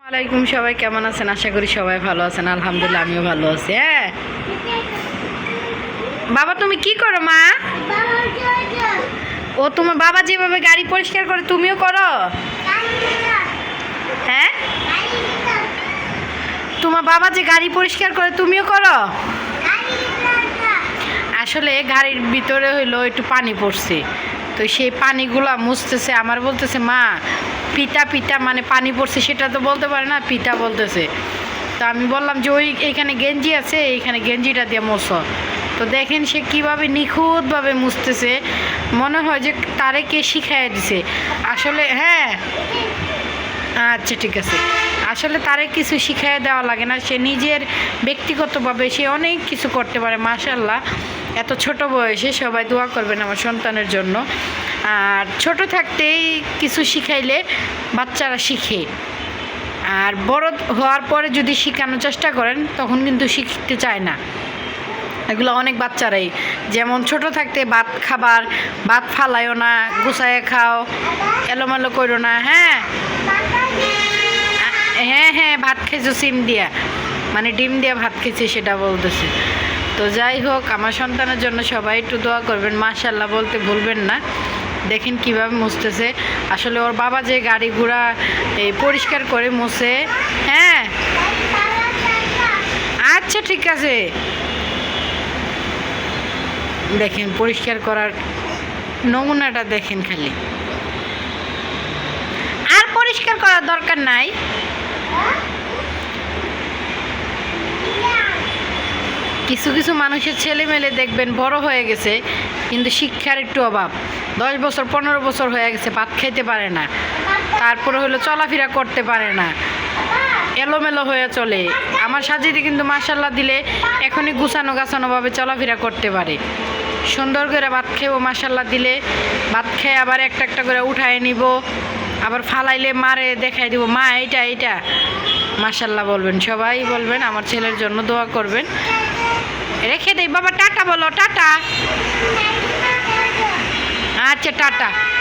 ওয়ালাইকুম, সবাই কেমন আছেন? আশা করি সবাই ভালো আছেন। আলহামদুলিল্লাহ আমিও ভালো আছি। হ্যাঁ বাবা, তুমি কি করো মা? ও তোমার বাবা যেভাবে গাড়ি পরিষ্কার করে তুমিও করো? হ্যাঁ, তোমার বাবা যে গাড়ি পরিষ্কার করে তুমিও করো? আসলে গাড়ির ভিতরে হইলো একটু পানি পড়ছে, তো সেই পানিগুলা মুছতেছে। আমার বলতেছে মা পিতা পিতা, মানে পানি পড়ছে সেটা তো বলতে পারে না, পিতা বলতেছে। তো আমি বললাম যে ওই এইখানে গেঞ্জি আছে, এইখানে গেঞ্জিটা দিয়ে মোছো। তো দেখেন সে কীভাবে নিখুঁতভাবে মুছতেছে, মনে হয় যে তারে কে শিখাইয়া দিছে আসলে। হ্যাঁ আচ্ছা ঠিক আছে, আসলে তারে কিছু শিখাইয়া দেওয়া লাগে না, সে নিজের ব্যক্তিগতভাবে সে অনেক কিছু করতে পারে। মাশাআল্লাহ, এত ছোট বয়সে সবাই দোয়া করবেন আমার সন্তানের জন্য। আর ছোট থাকতেই কিছু শিখাইলে বাচ্চারা শিখে, আর বড় হওয়ার পরে যদি শেখানোর চেষ্টা করেন তখন কিন্তু শিখতে চায় না। এগুলো অনেক বাচ্চারাই, যেমন ছোট থাকতে ভাত ফালাইও না, গুছায় খাও, এলোমেলো করো না। হ্যাঁ হ্যাঁ হ্যাঁ, ভাত খেয়েছো সিম দিয়া, মানে ডিম দিয়া ভাত খেয়েছি সেটা বলতেছে। তো যাই হোক, আমার সন্তানের জন্য সবাই একটু দোয়া করবেন, মাশাআল্লাহ বলতে ভুলবেন না। দেখেন কিভাবে মুছতেছে। আসলে ওর বাবা যে গাড়ি ঘোড়া এই পরিষ্কার করে মুছে। হ্যাঁ আচ্ছা ঠিক আছে, দেখেন পরিষ্কার করার নমুনাটা দেখেন খালি, আর পরিষ্কার করার দরকার নাই। কিছু কিছু মানুষের ছেলে মেলে দেখবেন বড় হয়ে গেছে কিন্তু শিক্ষার একটু অভাব, 10 বছর 15 বছর হয়ে গেছে, ভাত খাইতে পারে না, তারপরে হলো চলাফেরা করতে পারে না, এলোমেলো হয়ে চলে। আমার সাজিতে কিন্তু মাশাআল্লাহ দিলে এখনই গুছানো গাছানোভাবে চলাফেরা করতে পারে, সুন্দর করে ভাত খেয়েও মাশাআল্লাহ দিলে ভাত খেয়ে আবার একটা একটা করে উঠায় নিব, আবার ফালাইলে মারে দেখাই দিব মা এইটা এইটা। মাশাআল্লাহ বলবেন, সবাই বলবেন, আমার ছেলের জন্য দোয়া করবেন। রেখে দেই বাবা, টাটা বলো, টাটা। আচ্ছা টাটা।